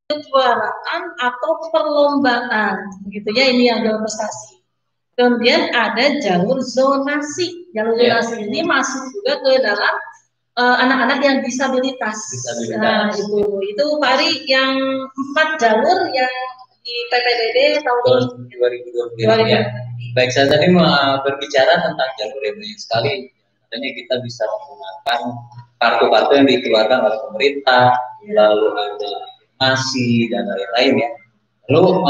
kejuaraan atau perlombaan, gitu ya, ini yang jalur prestasi. Kemudian ada jalur zonasi. Jalur zonasi ini masuk juga ke dalam anak-anak yang disabilitas. Nah, itu Pak Ari yang 4 jalur yang di PPDB tahun 2020. Ya. Baik, saya tadi mau berbicara tentang jalur yang banyak sekali. Katanya kita bisa menggunakan kartu-kartu yang dikeluarkan oleh pemerintah, lalu ada masih dan lain-lain ya. Lalu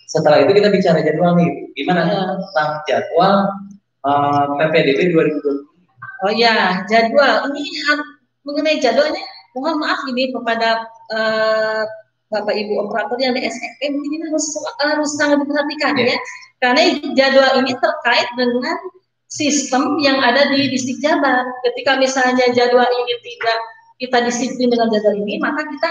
setelah itu kita bicara jadwal nih. Gimana tentang jadwal PPDB 2020? Oh ya, jadwal. Ini mengenai jadwalnya, mohon maaf ini kepada Bapak Ibu operator yang di SFM, ini harus sangat diperhatikan ya. Karena jadwal ini terkait dengan sistem yang ada di distrik Jabar. Ketika misalnya jadwal ini tidak kita disiplin dengan jadwal ini, maka kita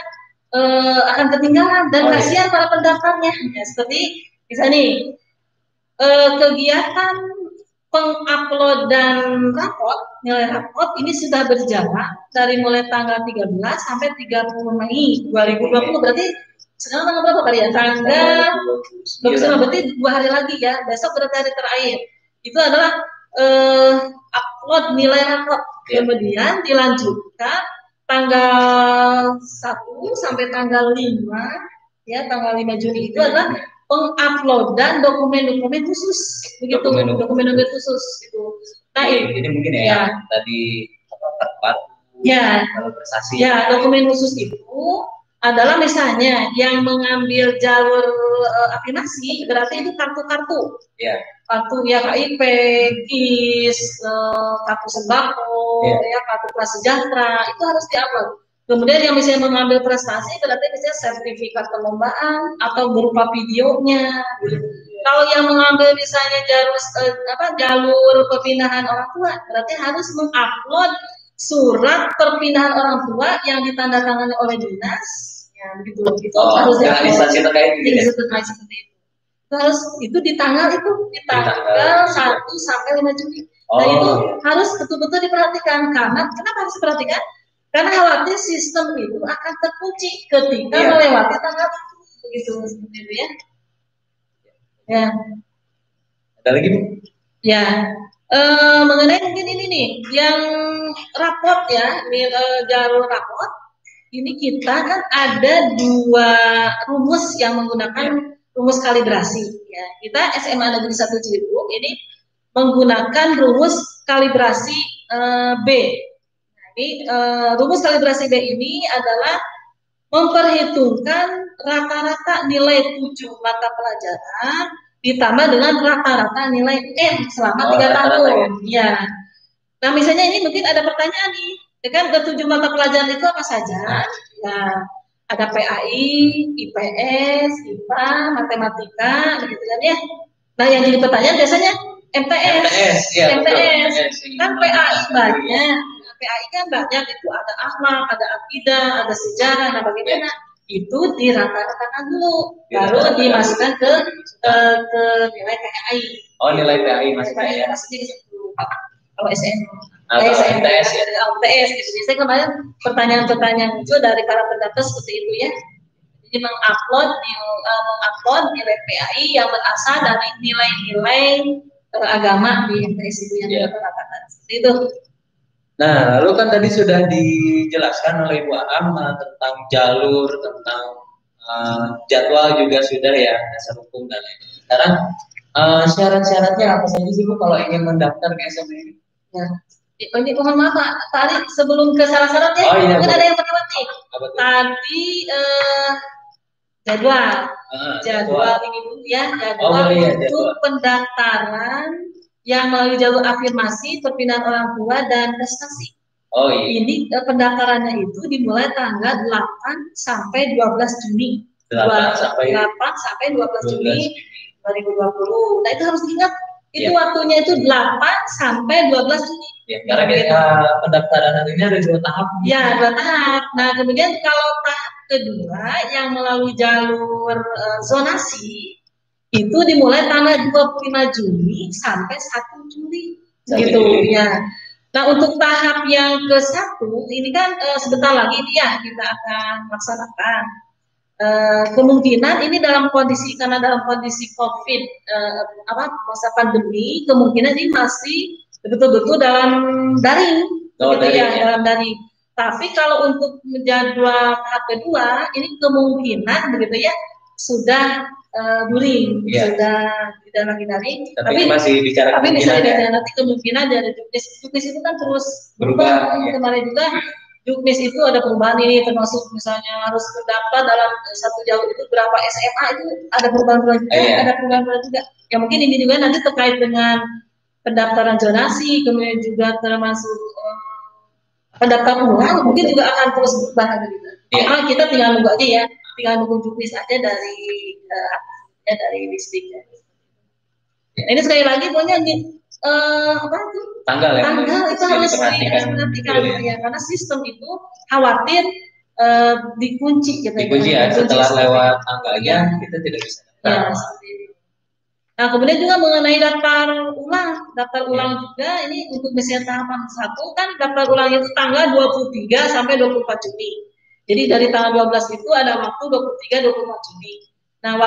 akan ketinggalan dan kasihan para pendaftarnya. Ya, seperti misalnya nih, kegiatan penguploadan raport, nilai raport ini sudah berjalan dari mulai tanggal 13 sampai 30 Mei 2020. Berarti sekarang tanggal berapa Pak ya? Tanggal 29, berarti 2 hari lagi ya. Besok berarti hari terakhir. Itu adalah upload nilai raport. Kemudian dilanjutkan tanggal 1 sampai tanggal 5 ya, tanggal 5 Juni itu adalah penguploadan dokumen-dokumen khusus, begitu, dokumen-dokumen khusus itu. Nah, ini mungkin ya tadi ya, prestasi. Ya, dokumen khusus itu adalah misalnya yang mengambil jalur afirmasi, berarti itu kartu-kartu. Ya. Kartu ya KIP, KIS, kartu sembako, ya kartu prasejahtera, itu harus diupload. Kemudian yang misalnya mengambil prestasi berarti misalnya sertifikat perlombaan atau berupa videonya. Kalau yang mengambil misalnya jalur perpindahan orang tua berarti harus mengupload surat perpindahan orang tua yang ditandatangani oleh dinas. Ya begitu. Itu harus organisasi terkait seperti itu. Terus itu di tanggal 1 sampai 5 Juni. Nah itu harus betul-betul diperhatikan karena kenapa harus diperhatikan? Karena khawatir sistem itu akan terkunci ketika melewati tanggal itu, begitu seperti itu ya. Ya. Ada lagi Bu? Ya. Mengenai mungkin ini nih, yang raport ya, ini jalur raport. Ini kita kan ada 2 rumus yang menggunakan rumus kalibrasi. Ya, kita SMA Negeri 1 Cibubur ini menggunakan rumus kalibrasi B. Ini rumus kalibrasi B ini adalah memperhitungkan rata-rata nilai 7 mata pelajaran ditambah dengan rata-rata nilai N selama 3 tahun. Ya. Nah, misalnya ini mungkin ada pertanyaan nih, kan ke 7 mata pelajaran itu apa saja? Ya, ada PAI, IPS, IPA, matematika, begitu kan ya. Nah, yang jadi pertanyaan biasanya MTS. Kan PAI banyak. PAI kan banyak, itu ada akhlak, ada akidah, ada sejarah, nah bagaimana? Itu dirata-ratakan dulu, baru dimasukkan ke nilai PAI. Oh, nilai PAI masuknya ya. Kalau SM, MTS ya. MTS gitu. Biasanya kemarin pertanyaan-pertanyaan itu dari para pendaftar seperti itu ya. Jadi mengupload nilai PAI yang berasal dari nilai-nilai agama di MTS itu yang dirata-ratakan. Seperti itu. Nah, lalu kan tadi sudah dijelaskan oleh Ibu Am tentang jalur, tentang jadwal juga sudah ya, dasar hukum dan lain-lain. Sekarang syarat-syaratnya apa saja sih Bu kalau ingin mendaftar ke SMA ini? Ya. Ini mohon maaf Pak, tadi sebelum ke syarat-syaratnya, mungkin ada yang terlewat nih. Tadi jadwal ini dulu ya, jadwal untuk pendaftaran yang melalui jalur afirmasi, perpindahan orang tua dan prestasi. Ini pendaftarannya itu dimulai tanggal 8 sampai 12 Juni. 8 sampai 12 Juni 2020. Nah, itu harus diingat. Itu waktunya itu 8 sampai 12 Juni. Ya, karena kita pendaftaran ini ada 2 tahap. Ya, 2 tahap. Nah, kemudian kalau tahap kedua yang melalui jalur zonasi itu dimulai tanggal 25 Juni sampai 1 Juli. Gitu ya. Nah, untuk tahap yang ke-1 ini kan sebentar lagi ya kita akan laksanakan. kemungkinan ini karena dalam kondisi COVID masa pandemi, kemungkinan ini masih betul-betul dalam daring, dalam daring. Tapi kalau untuk jadwal tahap kedua, ini kemungkinan begitu ya sudah daring, sudah tidak lagi daring. Tapi masih bicara kemungkinan nanti kemungkinan dari juknis itu kan terus berubah. Kemarin juga juknis itu ada perubahan ini, termasuk misalnya harus terdaftar dalam satu jalur itu berapa SMA, itu ada perubahan juga, ada perubahan juga. Ya mungkin ini juga nanti terkait dengan pendaftaran zonasi, kemudian juga termasuk pendaftaran ulang, mungkin juga akan terus berubah gitu. Karena kita tinggal nunggu aja ya, tinggal nunggu juknis aja dari distrik. Ini sekali lagi pokoknya tanggal itu harus diperhatikan ya, karena sistem itu khawatir dikunci gitu. Dikunci ya, setelah lewat tanggalnya kita tidak bisa. Nah, kemudian juga mengenai daftar ulang juga ini untuk misalnya tahapan 1 kan daftar ulang itu tanggal 23 sampai 24 Juni. Jadi dari tanggal 12 itu ada waktu 23 24 Juni. Nah,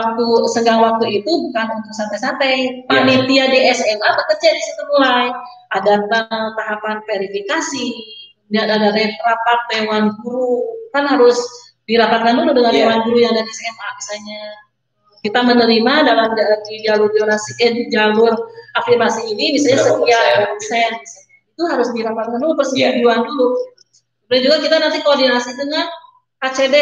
senggang waktu itu bukan untuk santai-santai. Panitia di SMA bekerja di situ mulai. Ada tahapan verifikasi, kemudian ada rapat dewan guru. Kan harus dirapatkan dulu dengan dewan guru yang ada di SMA. Misalnya kita menerima di jalur donasi, di jalur afirmasi ini misalnya sekian persen. Itu harus dirapatkan dulu, persetujuan dulu. Kemudian juga kita nanti koordinasi dengan KCD,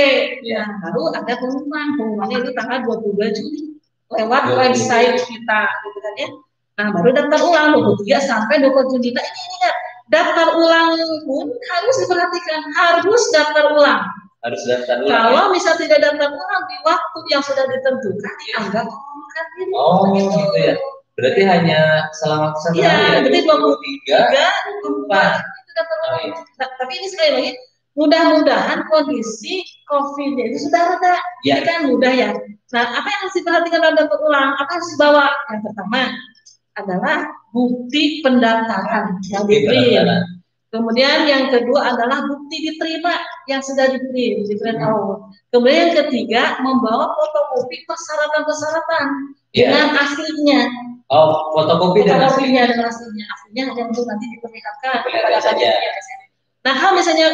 baru ada pengumumannya itu tanggal 22 Juni lewat website kita, gitu kan ya. Nah, baru daftar ulang 23 sampai 24 Juni. Nah, ini ingat, daftar ulang pun harus diperhatikan, harus daftar ulang. Harus daftar ulang. Kalau misal tidak daftar ulang di waktu yang sudah ditentukan, dianggap mengundurkan diri. Oh, gitu ya. Berarti hanya selama 1 hari. Berarti 23, 24 itu daftar ulang. Tapi ini sekali lagi, mudah-mudahan kondisi COVID itu sudah reda, ini kan mudah ya. Nah, apa yang harus diperhatikan dalam daftar ulang? Apa yang harus dibawa? Yang pertama adalah bukti pendaftaran yang diprint. Kemudian yang kedua adalah bukti diterima yang sudah diprint out. Kemudian yang ketiga membawa fotokopi persyaratan-persyaratan dengan aslinya. Oh, fotokopi dan aslinya. Aslinya hanya untuk nanti diperlihatkan kepada panitia. Nah, kalau misalnya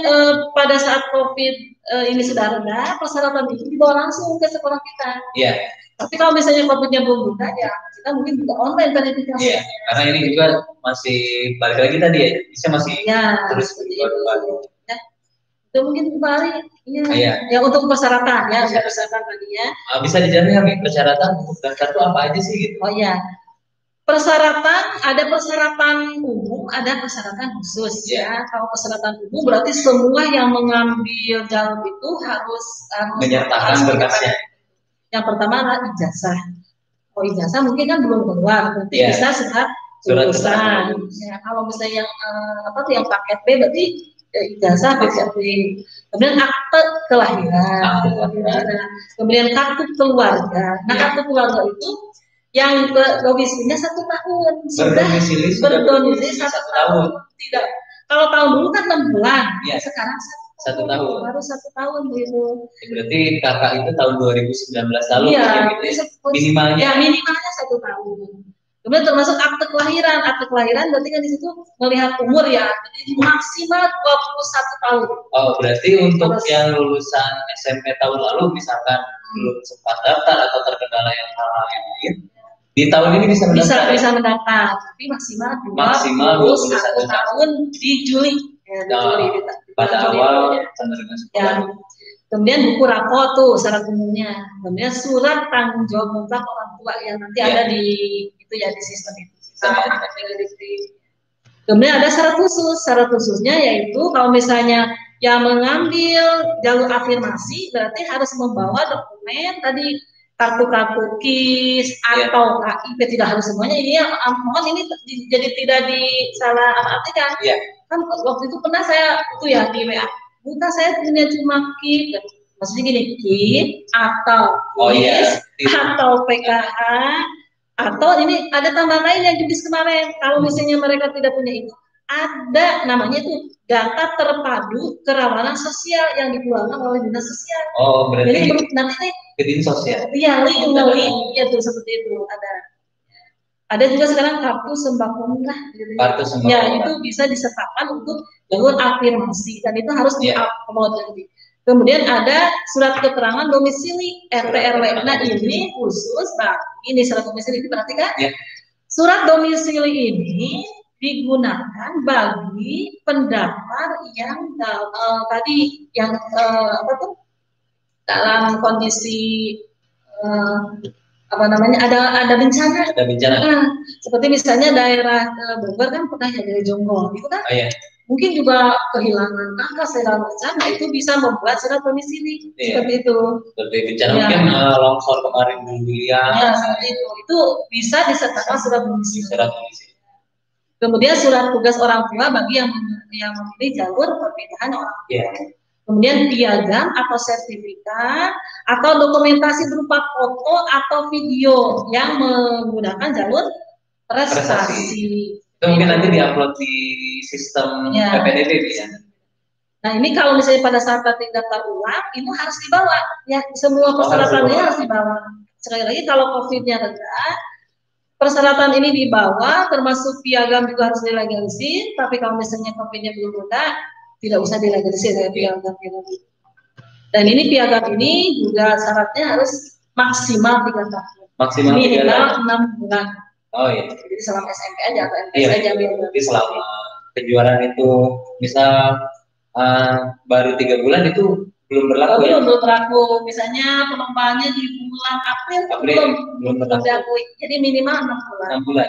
pada saat COVID ini sudah reda, persyaratan itu dibawa langsung ke sekolah kita. Tapi kalau misalnya COVID-nya belum reda, ya kita mungkin juga online verifikasi. Karena ini juga masih balik lagi tadi ya, bisa masih terus baru. Itu mungkin kembali ya untuk persyaratan ya, persyaratan tadi ya. Bisa dijamin ya, persyaratan untuk daftar itu apa aja sih gitu? Oh iya. Persyaratan, ada persyaratan umum, ada persyaratan khusus ya. Kalau persyaratan umum berarti semua yang mengambil jalur itu harus menyertakan berkasnya. Yang pertama adalah ijazah. Oh, ijazah mungkin kan belum keluar, berarti bisa surat lulusan. Ya, kalau misalnya yang yang paket B berarti ijazah paket B. Kemudian akte kelahiran. Kemudian kartu keluarga. Nah, kartu keluarga itu yang domisilinya 1 tahun, berdomisili 1 tahun. Tidak, kalau tahun dulu kan 6 bulan, sekarang 1 tahun. Baru 1 tahun gitu. Berarti kakak itu tahun 2019 lalu. Minimalnya 1 tahun. Kemudian termasuk akte kelahiran. Akte kelahiran berarti kan di situ melihat umur ya, jadi maksimal 21 tahun. Oh, berarti untuk yang lulusan SMP tahun lalu misalkan belum sempat daftar atau terkendala yang hal-hal yang lain, di tahun ini bisa mendaftar. Bisa mendaftar, tapi maksimal 21 tahun di Juli. Pada awal penerimaan sekolah. Kemudian buku rapor tuh syarat umumnya. Kemudian surat tanggung jawab mutlak orang tua yang nanti ada di itu ya, di sistem itu. Kemudian ada syarat khusus. Syarat khususnya yaitu kalau misalnya yang mengambil jalur afirmasi berarti harus membawa dokumen tadi, kartu KIS atau KIP, tidak harus semuanya. Ini ya, mohon ini jadi tidak disalah artikan. Kan waktu itu pernah saya itu ya di WA, bukan saya punya cuma KIP, maksudnya gini, KIP atau KIS atau PKH atau ini ada tambahan lain yang jenis kemarin. Kalau misalnya mereka tidak punya itu, ada namanya itu data terpadu kerawanan sosial yang dikeluarkan oleh dinas sosial. Oh, berarti jadi nanti ke dinsos ya? Iya, link ya tuh seperti itu ada. Ada juga sekarang kartu sembako murah. Gitu. Kartu sembako ya murah. itu bisa disertakan untuk jalur afirmasi dan itu harus di-upload nanti. Kemudian ada surat keterangan domisili RT RW. Nah ini khusus bagi ini surat domisili, berarti kan? Ya. Surat domisili ini digunakan bagi pendaftar yang tadi yang apa tuh dalam kondisi apa namanya ada bencana. Ada bencana. Seperti misalnya daerah Bogor kan pernah ya dari Jonggol, itu kan? Oh, iya. Mungkin juga kehilangan kakak segala macam, nah itu bisa membuat surat domisili seperti itu. Seperti bencana mungkin longsor kemarin di ya seperti itu bisa disertakan surat domisili. Kemudian surat tugas orang tua bagi yang memilih jalur perpindahan orang tua. Kemudian piagam atau sertifikat atau dokumentasi berupa foto atau video yang menggunakan jalur prestasi. Itu mungkin nanti diupload di sistem PPDB ya. Nah ini kalau misalnya pada saat nanti daftar ulang, itu harus dibawa ya, semua persyaratannya harus dibawa. Sekali lagi kalau COVID-nya rendah, persyaratan ini dibawa, termasuk piagam juga harus dilegalisir. Tapi kalau misalnya COVID-nya belum rendah, tidak usah dilegalisir ya piagam. Dan ini piagam ini juga syaratnya harus maksimal 3 tahun. Maksimal minimal 6 bulan. Oh iya. Jadi selama SMP aja atau MTS aja. Jadi selama kejuaraan itu misal baru 3 bulan itu belum berlaku. Belum berlaku. Misalnya pengembangannya di bulan April belum berlaku. Jadi minimal 6 bulan. 6 bulan.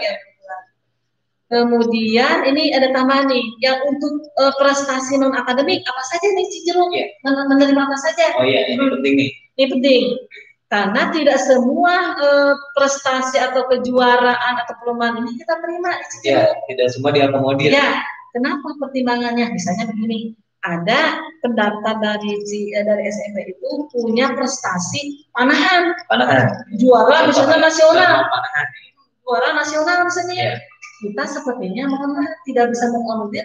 Kemudian ini ada tambahan nih, yang untuk prestasi non akademik apa saja nih Cijeruk? Menerima apa saja? Oh iya, ini penting nih. Ini penting. Karena tidak semua prestasi atau kejuaraan atau perlombaan ini kita terima. Ya, tidak semua diakomodir. Ya, kenapa pertimbangannya? Misalnya begini, ada pendaftar dari SMP itu punya prestasi panahan. Juara misalnya nasional. Juara nasional misalnya. Kita sepertinya tidak bisa mengakomodir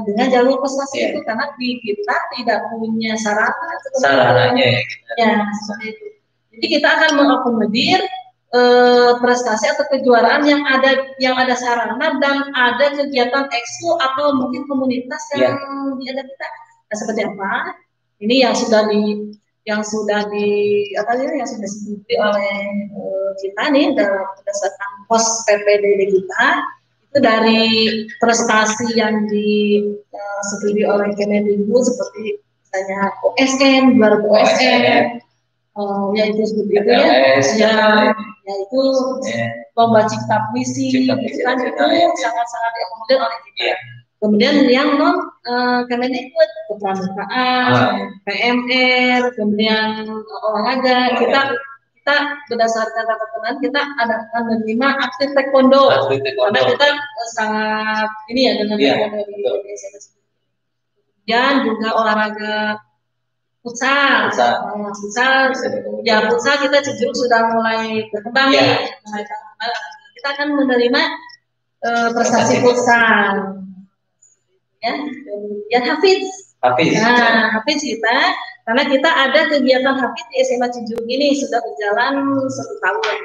dengan jalur prestasi itu karena kita tidak punya sarananya ya seperti itu. Jadi kita akan mengakomodir prestasi atau kejuaraan yang ada sarana dan ada kegiatan ekskul atau mungkin komunitas yang ada kita. Nah, seperti apa? Ini yang sudah disebut oleh kita nih berdasarkan pos PPDB kita. Itu dari prestasi yang disetujui oleh Kemendikbud seperti misalnya OSN, juara OSN, yaitu seperti itu ya, yaitu lomba cipta puisi, kan itu sangat-sangat diakomodir oleh kita. Kemudian yang non Kemendikbud, kepramukaan, PMR, kemudian olahraga, kita berdasarkan ketentuan kita akan menerima atlet taekwondo karena kita sangat ini ya dengan taekwondo di SMP. Dan juga olahraga futsal kita Cijeruk sudah mulai berkembang nih. Kita akan menerima prestasi futsal ya. Kemudian Hafiz kita, karena kita ada kegiatan Hafiz di SMA Cijeruk ini sudah berjalan 1 tahun.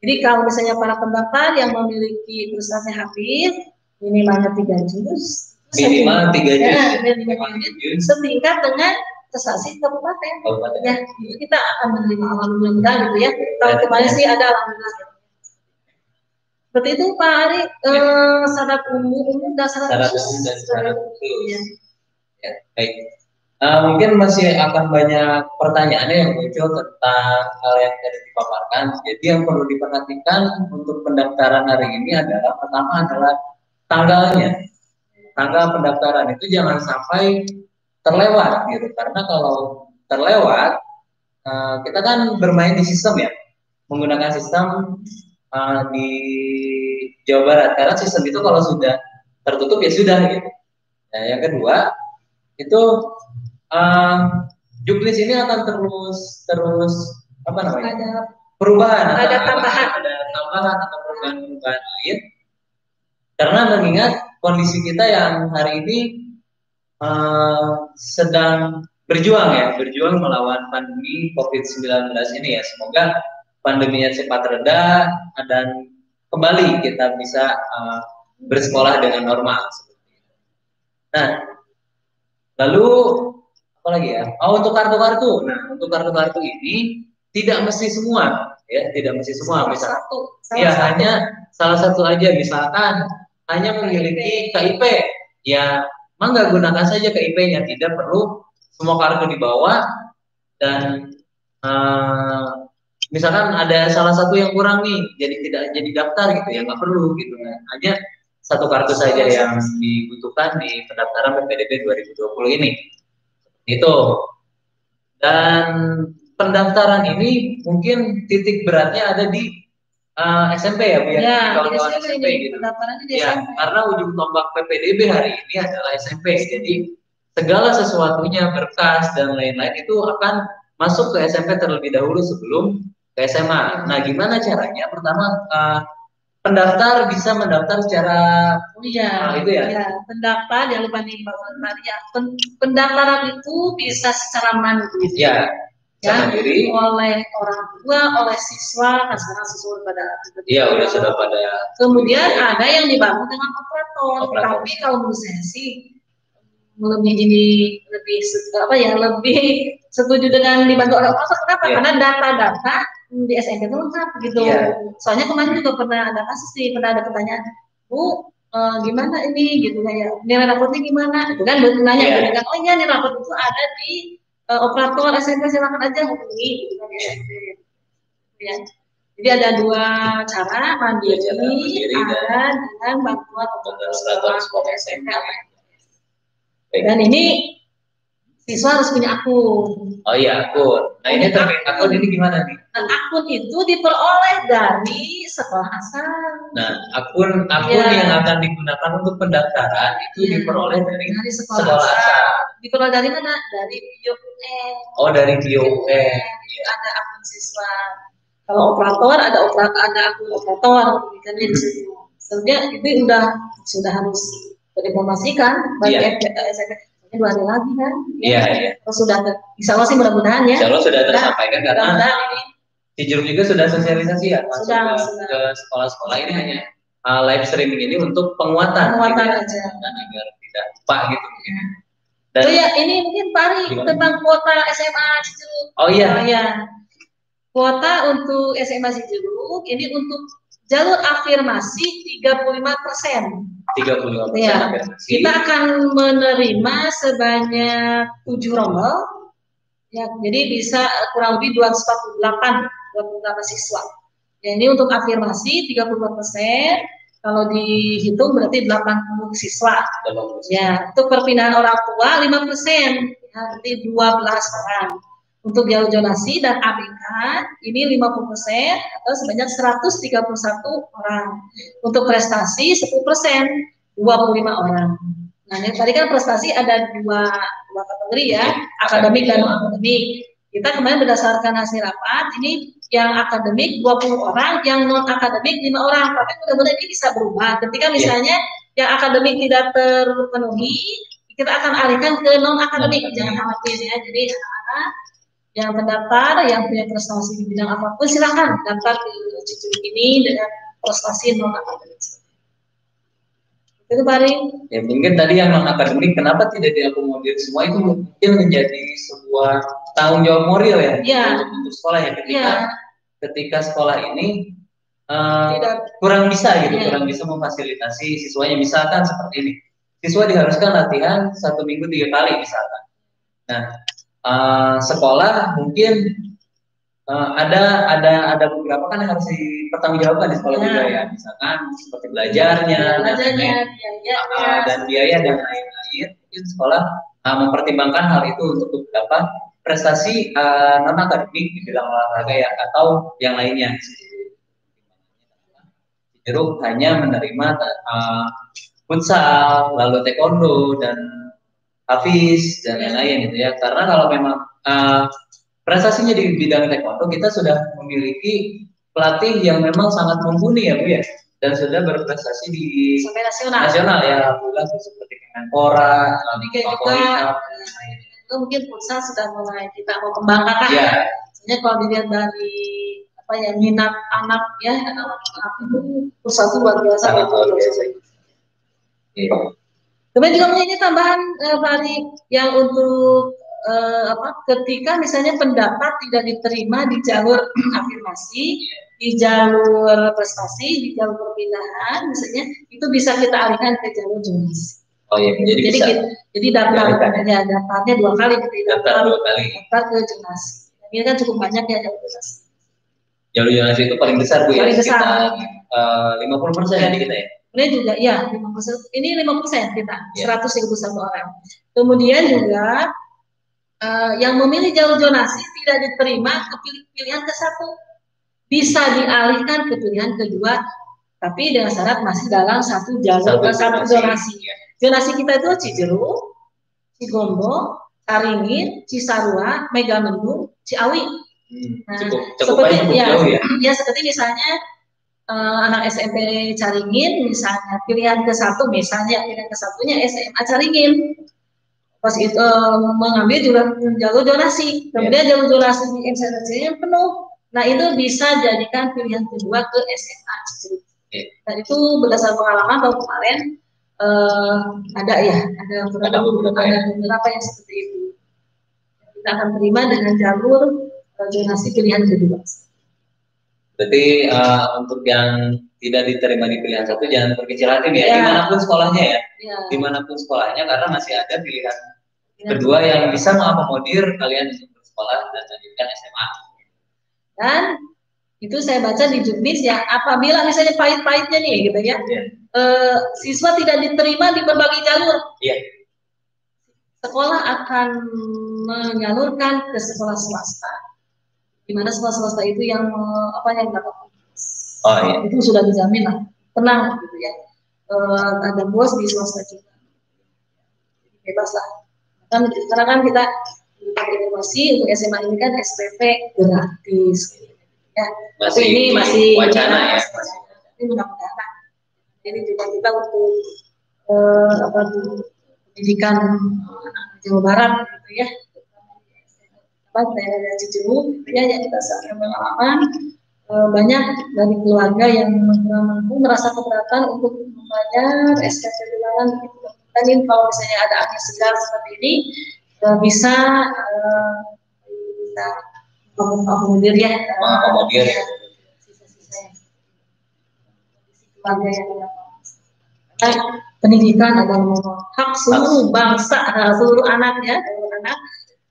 Jadi kalau misalnya para pendaftar yang memiliki prestasi Hafiz minimalnya 3 juz, minimal 3 juz, setingkat dengan prestasi kabupaten. Ya, itu kita akan menerima alhamdulillah gitu ya. Tahun kemarin sih ada alhamdulillah. Seperti itu Pak Ari, syarat umum dan syarat khusus. Ya, baik. Mungkin masih akan banyak pertanyaan yang muncul tentang hal yang tadi dipaparkan. Jadi yang perlu diperhatikan untuk pendaftaran hari ini adalah pertama adalah tanggalnya. Tanggal pendaftaran itu jangan sampai terlewat gitu. Karena kalau terlewat, kita kan bermain di sistem ya, menggunakan sistem di Jawa Barat. Karena sistem itu kalau sudah tertutup ya sudah gitu. Nah, yang kedua itu juknis ini akan terus apa namanya? Ada perubahan, ada tambahan atau perubahan lain. Karena mengingat kondisi kita yang hari ini sedang berjuang melawan pandemi COVID-19 ini ya. Semoga pandeminya cepat reda dan kembali kita bisa bersekolah dengan normal. Nah, lalu apa lagi ya? Untuk kartu-kartu. Nah, untuk kartu-kartu ini tidak mesti semua, ya, tidak mesti semua. Hanya salah satu aja. Misalkan hanya memiliki KIP, ya, mangga gunakan saja KIP-nya. Tidak perlu semua kartu dibawa. Dan misalkan ada salah satu yang kurang nih, jadi tidak jadi daftar gitu, ya nggak perlu gitu. Hanya satu kartu saja yang dibutuhkan di pendaftaran PPDB 2020 ini. Itu. Dan pendaftaran ini mungkin titik beratnya ada di SMP ya, biar kawan-kawan SMP gitu. Ya, karena ujung tombak PPDB hari ini adalah SMP. Jadi segala sesuatunya, berkas dan lain-lain itu akan masuk ke SMP terlebih dahulu sebelum ke SMA. Nah, gimana caranya? Pertama, pendaftar bisa mendaftar secara itu ya. Pendaftar jangan lupa nih ya. Pendaftaran itu bisa secara mandiri. Ya, mandiri oleh orang tua, oleh siswa, kan sekarang siswa pada. Iya, sudah pada. Kemudian ada yang dibangun dengan operator. Tapi kalau menurut saya sih lebih lebih setuju dengan dibantu oleh operator. Kenapa? Karena data-data di SMP itu lengkap gitu. Soalnya kemarin juga pernah ada kasus nih, pernah ada pertanyaan, Bu, gimana ini gitu kayak nilai rapotnya gimana? Itu kan nanya gitu kan. Oh iya, nilai rapot itu ada di operator SMP, silakan aja hubungi gitu kan SMP. Ya. Jadi ada dua cara, mandiri ada dengan bantuan operator SMP. Dan ini siswa harus punya akun. Oh iya, akun. Nah, ini terkait akun ini gimana nih? Nah, akun itu diperoleh dari sekolah asal. Nah, akun yang akan digunakan untuk pendaftaran itu diperoleh dari sekolah asal. Diperoleh dari mana? Dari BioUN. Oh, dari BioUN. Ada akun siswa. Kalau operator ada akun operator, kan di situ. Sebenarnya itu sudah harus diinformasikan bagi SMP. 2 hari lagi kan? Iya. Sudah, insya Allah sih mudah-mudahan ya. Insya Allah sudah tersampaikan karena Cijeruk juga sudah sosialisasi ya, masuk ke sekolah-sekolah. Ini hanya live streaming ini untuk penguatan aja, dan agar tidak lupa gitu. Dan ini mungkin Pak Ari tentang kuota SMA Cijeruk. Oh iya. Kuota untuk SMA Cijeruk ini untuk jalur afirmasi 35%. 35%. Ya, kita akan menerima sebanyak 7 rombel. Ya, jadi bisa kurang lebih 248 siswa. Ya, ini untuk afirmasi 35%. Kalau dihitung berarti 80 siswa. Ya, untuk perpindahan orang tua 5%. Ya, berarti 12 orang. Untuk jalur zonasi dan ABK ini 50% atau sebanyak 131 orang. Untuk prestasi 10%, 25 orang. Nah, ini tadi kan prestasi ada dua kategori ya, akademik dan non akademik. Kita kemarin berdasarkan hasil rapat, ini yang akademik 20 orang, yang non akademik 5 orang. Tapi mudah-mudahan ini bisa berubah. Ketika misalnya yang akademik tidak terpenuhi, kita akan alihkan ke non akademik. Jangan khawatir ya. Jadi anak-anak yang terdaftar, yang punya prestasi di bidang apapun, silakan daftar ke Cijeruk ini dengan prestasi non akademik. Itu paling. Ya mungkin tadi yang non akademik kenapa tidak diakomodir semua itu mungkin menjadi sebuah tanggung jawab moral ya untuk sekolah ya ketika sekolah ini kurang bisa kurang bisa memfasilitasi siswanya. Misalkan seperti ini, siswa diharuskan latihan 1 minggu 3 kali misalkan. Nah, sekolah mungkin ada beberapa kan yang harus dipertanggungjawabkan di sekolah juga ya, misalkan seperti belajarnya dan biaya dan lain-lain. Mungkin sekolah mempertimbangkan hal itu untuk beberapa prestasi non akademik di bidang olahraga ya atau yang lainnya. Cijeruk hanya menerima futsal, lalu taekwondo dan hafiz dan lain-lain gitu ya. Karena kalau memang prestasinya di bidang taekwondo, kita sudah memiliki pelatih yang memang sangat mumpuni ya Bu ya. dan sudah berprestasi di sampai nasional. Nasional ya, alhamdulillah seperti Kemenpora, Demikian juga itu mungkin pusat sudah mulai kita mau kembangkan kan. Ya. Sebenarnya kalau dilihat dari apa ya minat anak ya anak itu pusat itu luar biasa. Luar biasa. Iya. Kemudian juga ini tambahan Fahri yang untuk ketika misalnya pendapat tidak diterima di jalur afirmasi, di jalur prestasi, di jalur perpindahan, misalnya itu bisa kita alihkan ke jalur zonasi. Oh iya, jadi daftarnya 2 kali, daftar ke zonasi. Ini kan cukup banyak ya jalur zonasi. Jalur zonasi itu paling besar Bu ya. Paling besar. 50% ya di kita ya. Ini juga ya 50%. Ini 5% kita, 131 orang. Kemudian juga yang memilih jalur zonasi tidak diterima ke pilihan ke-1, bisa dialihkan ke pilihan kedua, tapi dengan syarat masih dalam satu jalur satu zonasi. Zonasi kita itu Cijeruk, Cigombong, Caringin, Cisarua, Megamendung, Ciawi. Nah, seperti ya seperti misalnya anak SMP Caringin, misalnya pilihan ke-1 misalnya pilihan ke-1-nya SMA Caringin. Pas itu mengambil jalur zonasi, kemudian jalur zonasi di MCC penuh. Nah itu bisa jadikan pilihan kedua ke SMA. Dan itu berdasarkan pengalaman tahun kemarin ada beberapa yang seperti itu. Kita akan terima dengan jalur zonasi pilihan kedua. Berarti untuk yang tidak diterima di pilihan 1 jangan berkecil hati ya. Dimanapun sekolahnya ya. Dimanapun sekolahnya, karena masih ada pilihan kedua yang bisa mengakomodir kalian untuk bersekolah dan melanjutkan SMA. Dan itu saya baca di Juknis ya, apabila misalnya pahit-pahitnya nih gitu ya, siswa tidak diterima di berbagai jalur, sekolah akan menyalurkan ke sekolah swasta, di mana sekolah swasta itu yang yang dapat itu sudah dijamin lah, tenang gitu ya, ada bos di swasta juga, bebas lah. Karena kan kita informasi untuk SMA ini kan SPP gratis. Ya, tapi ini masih wacana ya. Ini mudah-mudahan. Ini juga kita untuk pendidikan Jawa Barat gitu ya. Daerah Cijeruk ya yang kita sampaikan pengalaman banyak dari keluarga yang mampu merasa keberatan untuk membayar SPP bulanan gitu. Dan kalau misalnya ada angin segar seperti ini bisa mengakomodir ya keluarga yang pendidikan adalah hak seluruh bangsa, seluruh anak ya, seluruh anak.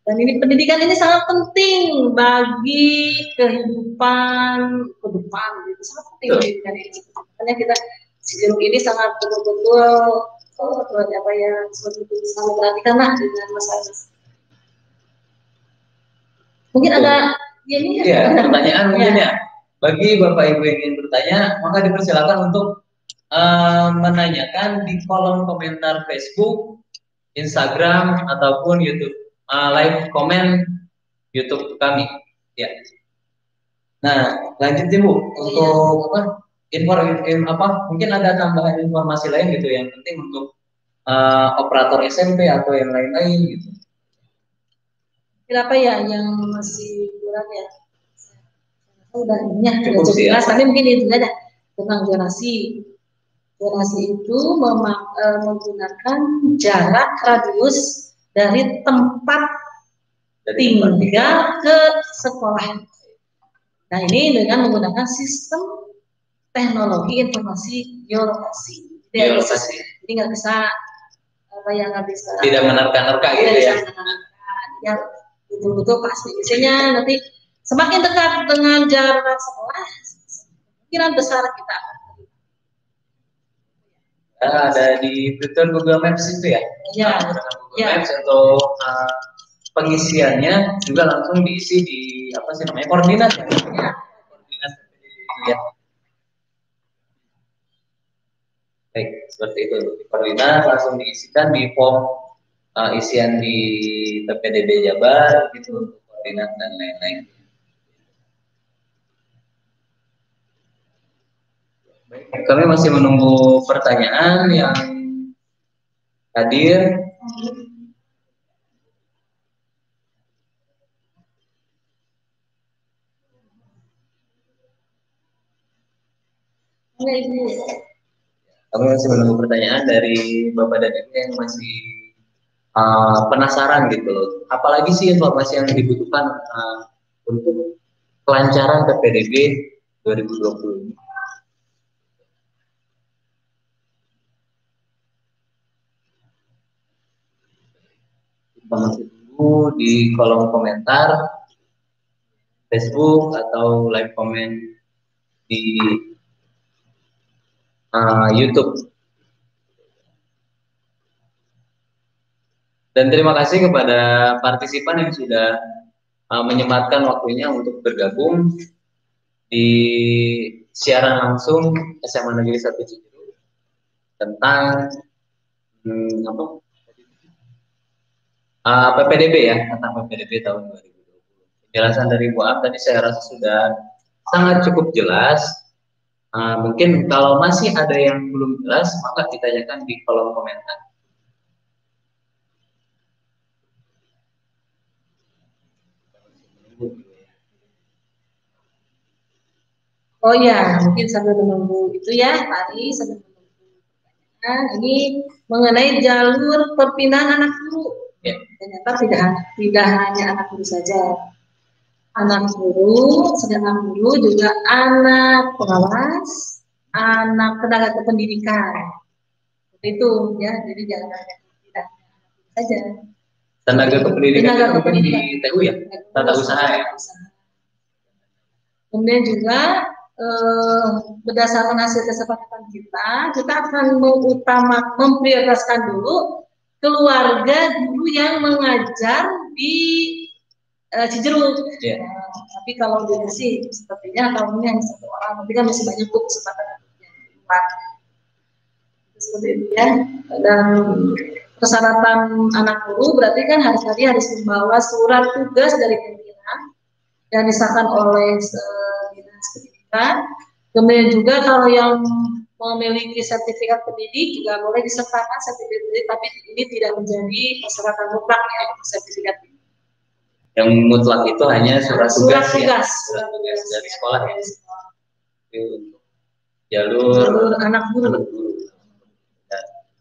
Dan ini pendidikan ini sangat penting bagi kehidupan ke depan, gitu. Sangat penting pendidikan ini. Makanya kita Cijeruk ini sangat betul-betul suatu sangat perhatikan lah dengan masalah. Mungkin ada pertanyaan mungkin ya. Bagi Bapak Ibu yang ingin bertanya, maka dipersilakan untuk menanyakan di kolom komentar Facebook, Instagram ataupun YouTube, live komen YouTube kami. Ya. Nah, lanjut Bu untuk mungkin ada tambahan informasi lain gitu yang penting untuk operator SMP atau yang lain-lain gitu. Apa ya yang masih kurang ya? Udah jelas, tapi mungkin itu aja tentang zonasi. Zonasi itu menggunakan jarak radius dari tempat tinggal ke sekolah. Nah ini dengan menggunakan sistem teknologi informasi geolokasi. Jadi nggak bisa tidak menerka-nerka gitu ya. Ya betul-betul pasti. Biasanya nanti semakin dekat dengan jarak sekolah, kemungkinan besar kita akan ada di fitur Google Maps itu ya. Google Maps untuk pengisiannya juga langsung diisi di koordinat ya. Koordinat itu ya. Baik, seperti itu. Koordinat langsung diisikan di form isian di PPDB Jabar gitu untuk koordinat dan lain-lain. Baik, kami masih menunggu pertanyaan yang hadir. Kami masih menunggu pertanyaan dari Bapak dan Ibu yang masih penasaran gitu loh. Apalagi sih informasi yang dibutuhkan untuk kelancaran PPDB 2020 ini. Kita masih tunggu di kolom komentar Facebook atau live comment di YouTube. Dan terima kasih kepada partisipan yang sudah menyempatkan waktunya untuk bergabung di siaran langsung SMA Negeri 1 Cijeruk tentang PPDB ya, tentang PPDB tahun 2020. Penjelasan dari Bu Am tadi saya rasa sudah sangat cukup jelas. Mungkin kalau masih ada yang belum jelas, maka ditanyakan di kolom komentar. Oh ya, mungkin sambil menunggu itu ya, Pak Ari, sambil menunggu. Nah, ini mengenai jalur perpindahan anak guru. Ya. Ternyata tidak hanya anak guru saja. Anak guru, sedang anak guru juga anak pengawas, anak tenaga kependidikan. Itu ya, jadi jangan hanya tidak saja. Tenaga kependidikan di TU ya, tata usaha ya. Kemudian juga berdasarkan hasil kesepakatan kita akan memprioritaskan dulu keluarga guru yang mengajar di Cijeruk. Yeah. Tapi kalau di sih sepertinya kalau ini hanya satu orang, tapi kan masih banyak tuh kesempatan yang seperti itu ya. Dan persyaratan anak guru berarti kan harus membawa surat tugas dari pimpinan yang disahkan oleh dinas pendidikan. Kemudian juga kalau yang memiliki sertifikat pendidik juga boleh disertakan sertifikat pendidik, tapi ini tidak menjadi persyaratan mutlak ya sertifikat pendidik. Yang mutlak itu hanya surat tugas ya, surat tugas dari sekolah ya. Jalur anak guru.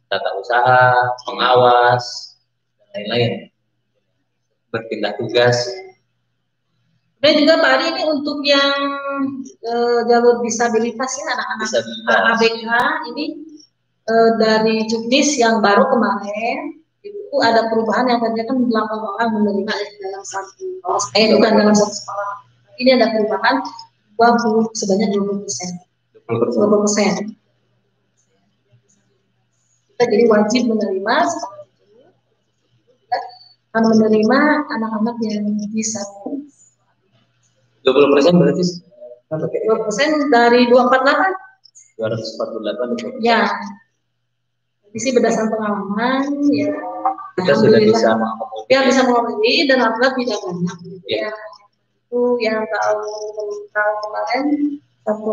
Tata usaha, pengawas, dan lain-lain. Berpindah tugas. Dan juga Pak Ari ini untuk yang jalur disabilitas ya, anak-anak ABK ini dari Juknis yang baru kemarin itu ada perubahan yang tadinya kan 8 orang menerima dalam satu bukan dalam satu sekolah. Ini ada perubahan sebanyak 20%. 20%. Kita jadi wajib menerima sekolah itu dan menerima anak-anak yang bisa 20% berarti 20% dari 248. 248. Ya. Isi berdasarkan pengalaman ya. Kita sudah bisa mengakomodir. Ya bisa mengakomodir dan alhamdulillah tidak banyak. Ya. Itu yang tahun kemarin satu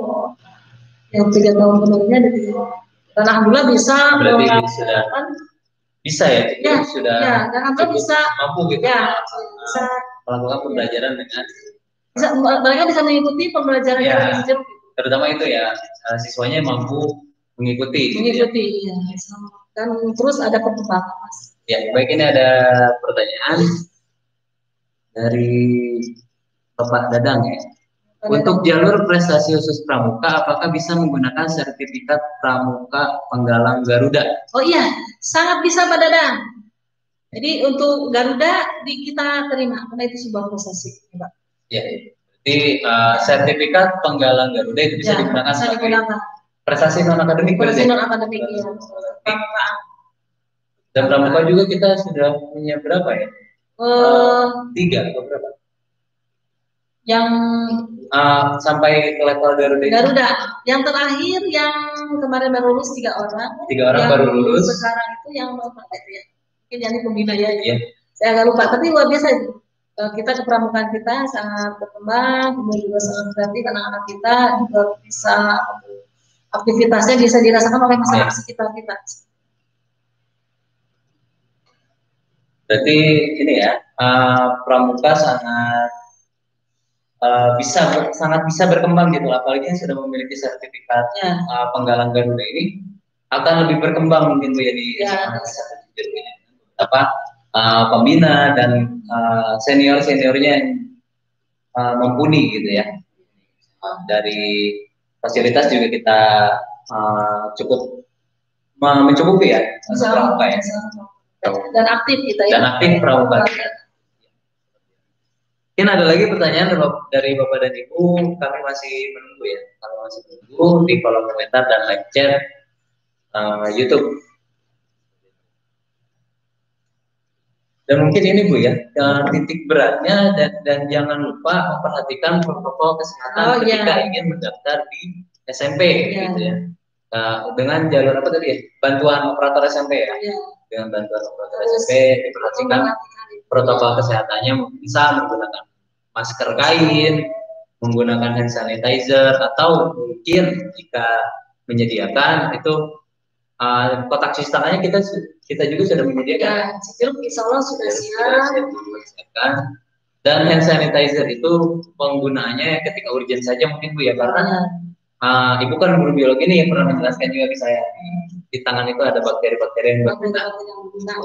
yang 3 tahun kemarinnya ada 3. Dan alhamdulillah bisa. Berarti sudah bisa ya? Ya sudah. Ya, dan alhamdulillah bisa. Mampu gitu. Ya, bisa melakukan pembelajaran dengan mereka bisa mengikuti pembelajaran ya, yang diajar. Terutama itu ya siswanya mampu mengikuti. Mengikuti ya. Dan terus ada perkembangan. Ya, baik, ini ada pertanyaan dari Bapak Dadang ya. Untuk jalur prestasi khusus pramuka, apakah bisa menggunakan sertifikat pramuka penggalang Garuda? Oh iya, sangat bisa Pak Dadang. Jadi untuk Garuda kita terima karena itu sebuah prestasi, Pak. Ya, jadi sertifikat penggalang Garuda itu bisa digunakan sebagai prestasi non akademik. Prestasi non akademik ya. Dan pramuka juga kita sudah punya berapa ya? 3 atau berapa? Yang sampai ke level Garuda. Garuda. Yang terakhir yang kemarin baru lulus 3 orang. 3 orang baru lulus. Sekarang itu yang itu ya. Mungkin yang pembina ya. Iya. Saya agak lupa, tapi luar biasa itu. Kita kepramukaan kita sangat berkembang, kemudian juga sangat kreatif, anak-anak kita juga bisa aktivitasnya bisa dirasakan oleh masyarakat sekitar kita. Berarti ini ya, pramuka sangat bisa berkembang gitu, apalagi yang sudah memiliki sertifikatnya penggalang Garuda ini akan lebih berkembang mungkin Bu ya di apa pembina dan seniornya yang mumpuni gitu ya. Dari fasilitas juga kita cukup mencukupi ya pramuka ya. Dan aktif kita ya. Dan aktif pramuka. Mungkin ada lagi pertanyaan dari Bapak dan Ibu, kami masih menunggu ya. Kalau masih menunggu di kolom komentar dan live chat YouTube. Dan mungkin ini Bu ya, titik beratnya dan jangan lupa memperhatikan protokol kesehatan ketika ingin mendaftar di SMP gitu ya. Dengan jalur apa tadi ya? Bantuan operator SMP ya. Dengan bantuan operator SMP diperhatikan protokol kesehatannya, bisa menggunakan masker kain, menggunakan hand sanitizer, atau mungkin jika menyediakan itu kotak cuci tangannya kita juga sudah menyediakan. Cijeruk insya Allah sudah siap. Dan hand sanitizer itu penggunaannya ketika urgent saja mungkin Bu ya, karena Ibu kan guru biologi nih yang pernah menjelaskan juga ke saya. Di tangan itu ada bakteri-bakteri yang berguna.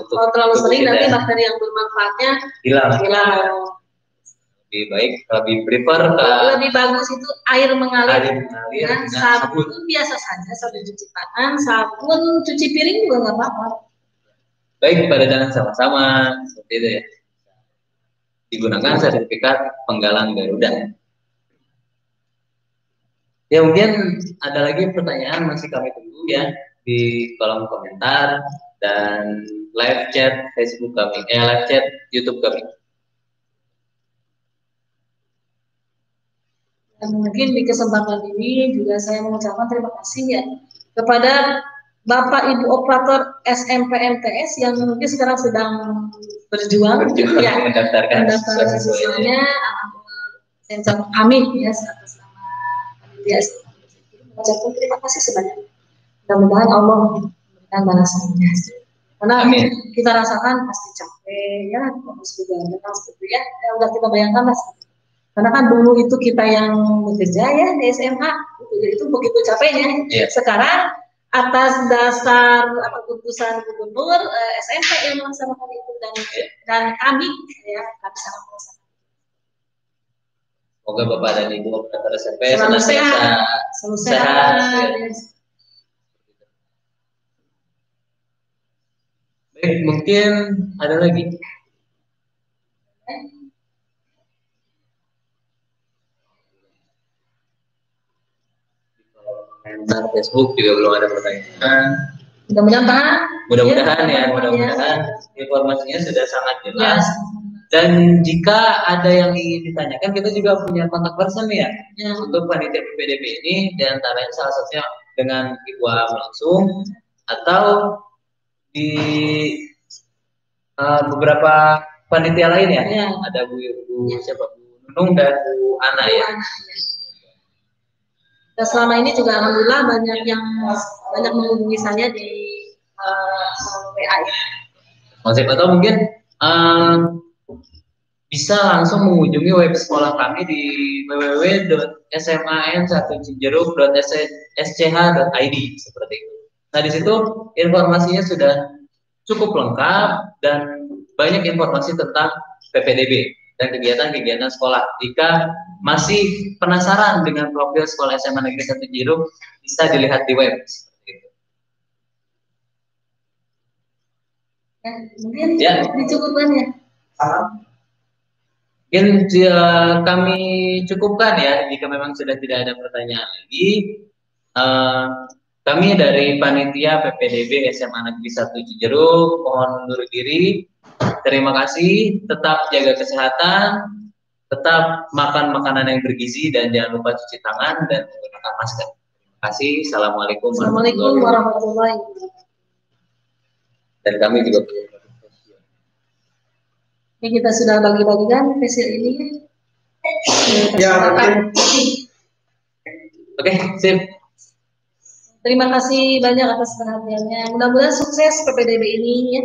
Kalau terlalu sering nanti bakteri yang bermanfaatnya hilang. Lebih baik, lebih bagus itu air mengalir ya, sabun biasa saja, sabun cuci tangan, sabun cuci piring juga nggak apa-apa. Baik, pada jangan sama-sama seperti itu ya. Digunakan sertifikat penggalang Garuda. Ya mungkin ada lagi pertanyaan masih kami tunggu ya di kolom komentar dan live chat Facebook kami, live chat YouTube kami. Dan mungkin di kesempatan ini juga saya mengucapkan terima kasih ya kepada Bapak Ibu operator SMPMTS yang mungkin sekarang sedang berjuang ya, mendaftarkan siswanya. Saya kami ya atas nama panitia mengucapkan terima kasih sebanyak. Mudah-mudahan Allah memberikan balasannya. Karena kita rasakan pasti capek ya, harus begadang seperti ya. Udah kita bayangkan lah. Karena kan dulu itu kita yang bekerja ya di SMA itu begitu capeknya. Sekarang atas dasar keputusan gubernur SMP yang melaksanakan itu dan kami ya kami sangat merasakan. Semoga Bapak dan Ibu operator SMP selalu sehat. Baik, mungkin ada lagi. Komentar Facebook juga belum ada pertanyaan. Mudah-mudahan informasinya sudah sangat jelas. Dan jika ada yang ingin ditanyakan, kita juga punya kontak person ya untuk panitia PPDB ini, diantaranya salah satunya dengan Ibu langsung atau di beberapa panitia lain ya. Ada Bu siapa Bu Nunung dan Bu Ana ya. Dan selama ini juga alhamdulillah banyak menghubungi saya di WA ya. Konsep atau mungkin bisa langsung mengunjungi web sekolah kami di www.sman1cijeruk.sch.id seperti itu. Nah di situ informasinya sudah cukup lengkap dan banyak informasi tentang PPDB dan kegiatan-kegiatan sekolah. Jika masih penasaran dengan profil sekolah SMA Negeri 1 Cijeruk, bisa dilihat di web. Mungkin dicukupkan ya. Mungkin kami cukupkan ya jika memang sudah tidak ada pertanyaan lagi. Kami dari panitia PPDB SMA Negeri 1 Cijeruk mohon undur diri. Terima kasih, tetap jaga kesehatan, tetap makan makanan yang bergizi dan jangan lupa cuci tangan dan menggunakan masker. Terima kasih. Assalamualaikum warahmatullahi wabarakatuh. Dan kami juga punya ini kita sudah bagi-bagikan hasil ini. Oke, sip. Terima kasih banyak atas perhatiannya. Mudah-mudahan sukses PPDB ini ya.